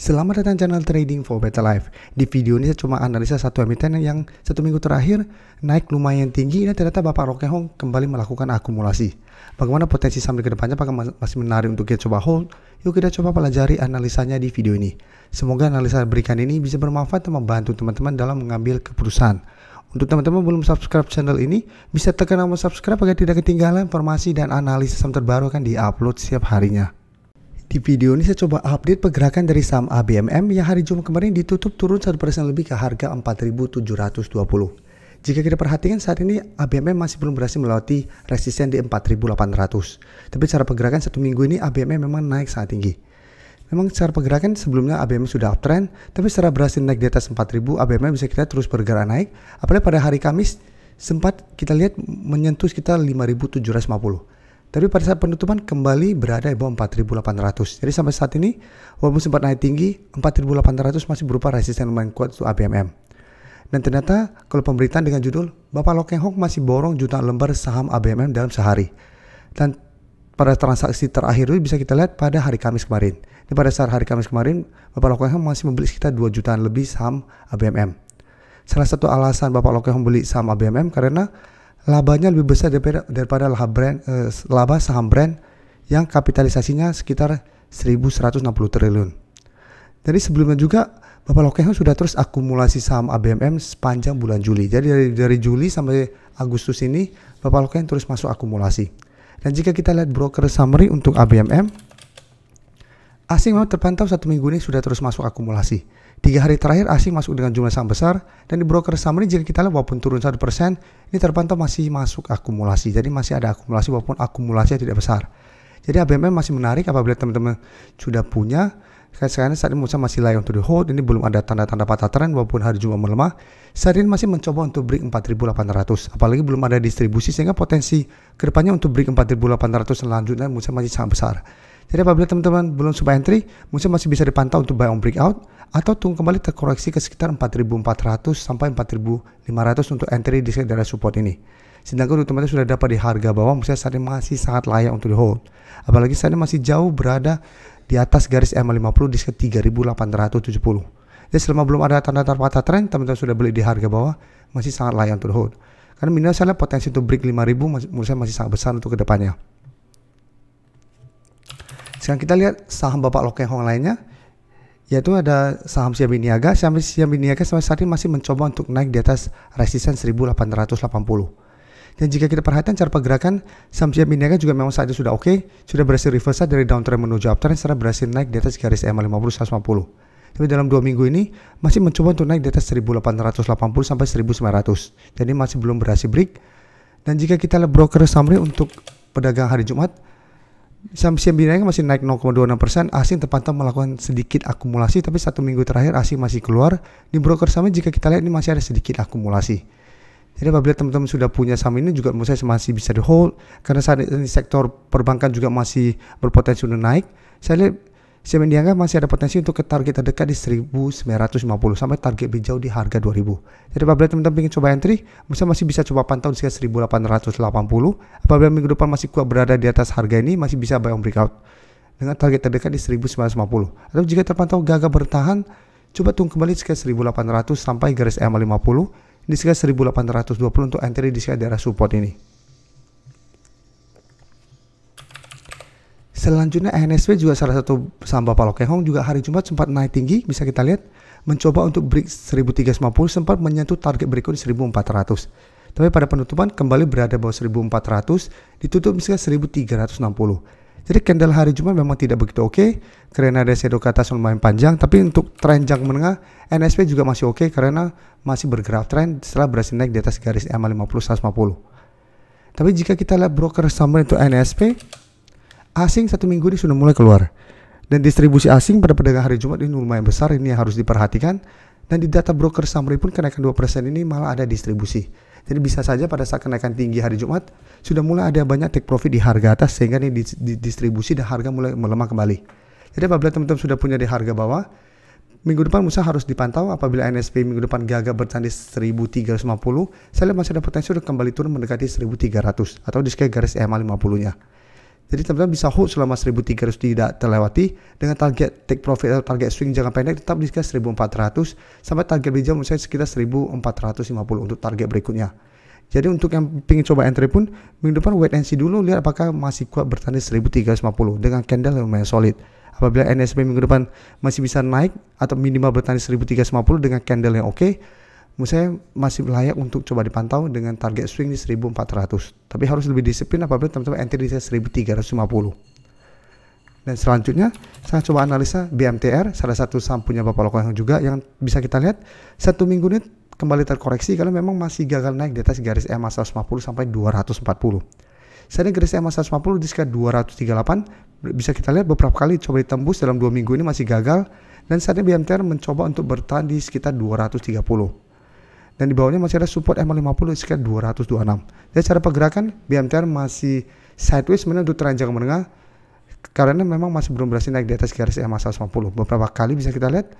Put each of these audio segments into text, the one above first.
Selamat datang channel Trading for Better Life. Di video ini saya cuma analisa satu emiten yang satu minggu terakhir naik lumayan tinggi dan ternyata Bapak Roh Keng Hong kembali melakukan akumulasi. Bagaimana potensi saham ke depannya, apakah masih menarik untuk kita coba hold? Yuk kita coba pelajari analisanya di video ini. Semoga analisa berikan ini bisa bermanfaat dan membantu teman-teman dalam mengambil keputusan. Untuk teman-teman belum subscribe channel ini, bisa tekan tombol subscribe agar tidak ketinggalan informasi dan analisis saham terbaru akan diupload setiap harinya. Di video ini saya coba update pergerakan dari saham ABMM yang hari Jumat kemarin ditutup turun 1% lebih ke harga 4.720. Jika kita perhatikan saat ini ABMM masih belum berhasil melewati resisten di 4.800. Tapi secara pergerakan satu minggu ini ABMM memang naik sangat tinggi. Memang secara pergerakan sebelumnya ABMM sudah uptrend, tapi setelah berhasil naik di atas 4.000, ABMM bisa kita terus bergerak naik. Apalagi pada hari Kamis sempat kita lihat menyentuh sekitar 5.750. Tapi pada saat penutupan kembali berada di bawah 4.800. Jadi sampai saat ini walaupun sempat naik tinggi, 4.800 masih berupa resisten lumayan kuat untuk ABMM. Dan ternyata kalau pemberitaan dengan judul Bapak Roh Keng Hong masih borong jutaan lembar saham ABMM dalam sehari. Dan pada transaksi terakhir itu bisa kita lihat pada hari Kamis kemarin. Di pada saat hari Kamis kemarin Bapak Roh Keng Hong masih membeli sekitar 2 jutaan lebih saham ABMM. Salah satu alasan Bapak Roh Keng Hong beli saham ABMM karena labanya lebih besar daripada laba saham brand yang kapitalisasinya sekitar 1.160 triliun. Jadi sebelumnya juga Bapak Roh Keng Hong sudah terus akumulasi saham ABMM sepanjang bulan Juli. Jadi dari Juli sampai Agustus ini Bapak Roh Keng Hong terus masuk akumulasi. Dan jika kita lihat broker summary untuk ABMM, asing memang terpantau satu minggu ini sudah terus masuk akumulasi. 3 hari terakhir asing masuk dengan jumlah saham besar, dan di broker summary jika kita lihat walaupun turun 1%, ini terpantau masih masuk akumulasi. Jadi masih ada akumulasi walaupun akumulasinya tidak besar. Jadi ABMM masih menarik apabila teman-teman sudah punya. Sekarang saat ini masih layak untuk di hold. Ini belum ada tanda-tanda patah tren walaupun hari Jumat melemah. Saat ini masih mencoba untuk break 4.800. Apalagi belum ada distribusi sehingga potensi kedepannya untuk break 4.800 selanjutnya masih sangat besar. Jadi apabila teman-teman belum coba entry, masih bisa dipantau untuk buy on breakout atau tunggu kembali terkoreksi ke sekitar 4.400 sampai 4.500 untuk entry di daerah support ini. Sedangkan untuk teman-teman sudah dapat di harga bawah, saat ini masih sangat layak untuk di hold. Apalagi saat ini masih jauh berada di atas garis EMA50 di sekitar 3.870. Jadi selama belum ada tanda-tanda patah tren, teman-teman sudah beli di harga bawah, masih sangat layak untuk di hold. Karena minimal saya lihat potensi untuk break 5.000 menurut saya masih sangat besar untuk kedepannya. Sekarang kita lihat saham Bapak Roh Keng Hong lainnya, yaitu ada saham Siam Biniaga. Saham Siam Biniaga sampai saat ini masih mencoba untuk naik di atas resisten 1.880. Dan jika kita perhatikan cara pergerakan, saham Siam Biniaga juga memang saat ini sudah oke, sudah berhasil reverse dari downtrend menuju uptrend setelah berhasil naik di atas garis EMA50 150. Tapi dalam 2 minggu ini masih mencoba untuk naik di atas 1.880 sampai 1.900. Jadi masih belum berhasil break. Dan jika kita lihat broker summary untuk pedagang hari Jumat, saham Siam Biniaga masih naik 0,26%. Asing terpantau melakukan sedikit akumulasi, tapi satu minggu terakhir asing masih keluar. Di broker summary jika kita lihat ini masih ada sedikit akumulasi. Jadi apabila teman-teman sudah punya saham ini juga menurut saya masih bisa di hold, karena saat ini sektor perbankan juga masih berpotensi untuk naik. Saya lihat Siam Biniaga masih ada potensi untuk ke target terdekat di 1.950 sampai target lebih jauh di harga 2.000. Jadi apabila teman-teman ingin coba entry, masih bisa coba pantau di sekitar 1.880. Apabila minggu depan masih kuat berada di atas harga ini, masih bisa buy on breakout dengan target terdekat di 1.950. Atau jika terpantau gagal bertahan, coba tunggu kembali sekitar 1.800 sampai garis EMA50 di sekitar 1.820 untuk entry di sekitar daerah support ini. Selanjutnya NSP juga salah satu saham Bapak Roh Keng Hong juga hari Jumat sempat naik tinggi, bisa kita lihat mencoba untuk break 1.350, sempat menyentuh target berikut di 1.400. Tapi pada penutupan kembali berada bawah 1.400, ditutup sekitar 1.360. Jadi candle hari Jumat memang tidak begitu oke karena ada shadow ke atas lumayan panjang, tapi untuk tren jangka menengah NSP juga masih oke karena masih bergerak tren setelah berhasil naik di atas garis EMA50 150. Tapi jika kita lihat broker summary untuk NSP, asing satu minggu ini sudah mulai keluar. Dan distribusi asing pada pedagang hari Jumat ini lumayan besar, ini yang harus diperhatikan. Dan di data broker summary pun kenaikan 2% ini malah ada distribusi. Jadi bisa saja pada saat kenaikan tinggi hari Jumat sudah mulai ada banyak take profit di harga atas sehingga ini distribusi dan harga mulai melemah kembali. Jadi apabila teman-teman sudah punya di harga bawah, minggu depan usaha harus dipantau. Apabila NSP minggu depan gagal bertahan di 1.350, saya lihat masih ada potensi untuk kembali turun mendekati 1.300 atau di sekitar garis EMA50-nya. Jadi teman-teman bisa hold selama 1300 tidak terlewati dengan target take profit atau target swing jangka pendek tetap di sekitar 1400 sampai target beli jam misalnya sekitar 1450 untuk target berikutnya. Jadi untuk yang ingin coba entry pun minggu depan wait and see dulu, lihat apakah masih kuat bertahan di 1350 dengan candle yang lumayan solid. Apabila NSP minggu depan masih bisa naik atau minimal bertahan di 1350 dengan candle yang oke, menurut saya masih layak untuk coba dipantau dengan target swing di 1400. Tapi harus lebih disiplin apabila teman-teman entry di 1350. Dan selanjutnya saya coba analisa BMTR, salah satu saham punya Bapak Lokeng juga yang bisa kita lihat satu minggu ini kembali terkoreksi karena memang masih gagal naik di atas garis EMA 150 sampai 240. Saya garis EMA 150 di sekitar 238, bisa kita lihat beberapa kali coba ditembus dalam 2 minggu ini masih gagal, dan saat ini BMTR mencoba untuk bertahan di sekitar 230. Dan di bawahnya masih ada support EMA 50 sekitar 226. Jadi cara pergerakan BMTR masih sideways menuju tren jangka menengah karena memang masih belum berhasil naik di atas garis EMA 150. Beberapa kali bisa kita lihat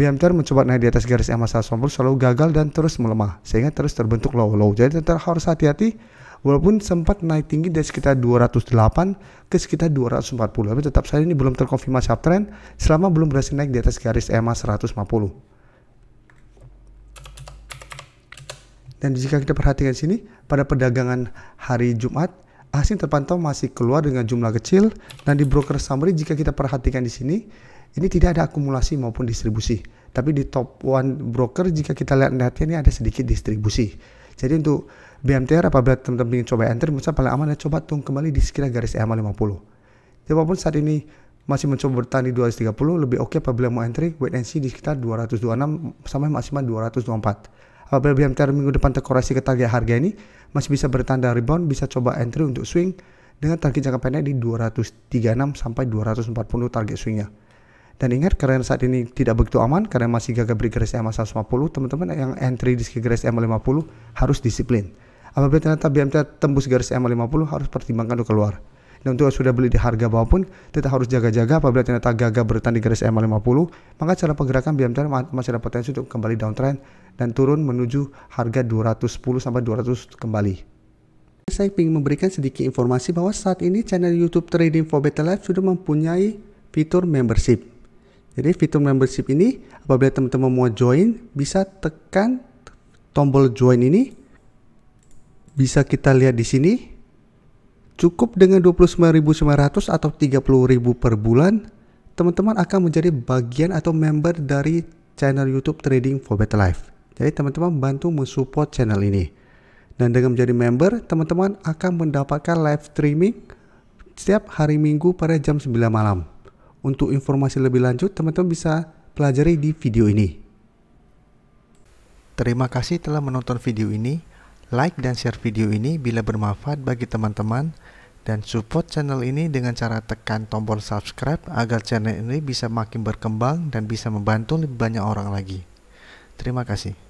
BMTR mencoba naik di atas garis EMA 150 selalu gagal dan terus melemah sehingga terus terbentuk low. Jadi tetap harus hati-hati walaupun sempat naik tinggi dari sekitar 208 ke sekitar 240. Tapi tetap saja ini belum terkonfirmasi uptrend selama belum berhasil naik di atas garis EMA 150. Dan jika kita perhatikan sini, pada perdagangan hari Jumat, asing terpantau masih keluar dengan jumlah kecil, dan di broker summary jika kita perhatikan di sini, ini tidak ada akumulasi maupun distribusi. Tapi di top one broker jika kita lihat ini ada sedikit distribusi. Jadi untuk BMTR apabila teman-teman ingin coba enter, misalnya paling aman adalah coba tunggu kembali di sekitar garis EMA 50. Jadi walaupun saat ini masih mencoba bertahan di 230, lebih oke apabila mau entry wait and see di sekitar 226 sampai maksimal 224. Apabila BMTR minggu depan terkoreksi ke target harga ini, masih bisa bertahan dan rebound, bisa coba entry untuk swing dengan target jangka pendek di 236 sampai 240 target swingnya. Dan ingat, karena saat ini tidak begitu aman, karena masih gagal beri garis EMA 150, teman-teman yang entry di garis EMA 50 harus disiplin. Apabila ternyata BMTR tembus garis EMA 50, harus pertimbangkan untuk keluar. Dan untuk yang sudah beli di harga bawah pun tetap harus jaga-jaga apabila ternyata gagal bertahan di garis EMA 50, maka cara pergerakan BMTR masih ada potensi untuk kembali downtrend dan turun menuju harga 210 sampai 200 kembali. Saya ingin memberikan sedikit informasi bahwa saat ini channel YouTube Trading for Better Life sudah mempunyai fitur membership. Jadi fitur membership ini apabila teman-teman mau join, bisa tekan tombol join ini. Bisa kita lihat di sini. Cukup dengan 29.900 atau 30.000 per bulan, teman-teman akan menjadi bagian atau member dari channel YouTube Trading for Better Life. Jadi teman-teman bantu mensupport channel ini. Dan dengan menjadi member, teman-teman akan mendapatkan live streaming setiap hari Minggu pada jam 9 malam. Untuk informasi lebih lanjut, teman-teman bisa pelajari di video ini. Terima kasih telah menonton video ini. Like dan share video ini bila bermanfaat bagi teman-teman, dan support channel ini dengan cara tekan tombol subscribe agar channel ini bisa makin berkembang dan bisa membantu lebih banyak orang lagi. Terima kasih.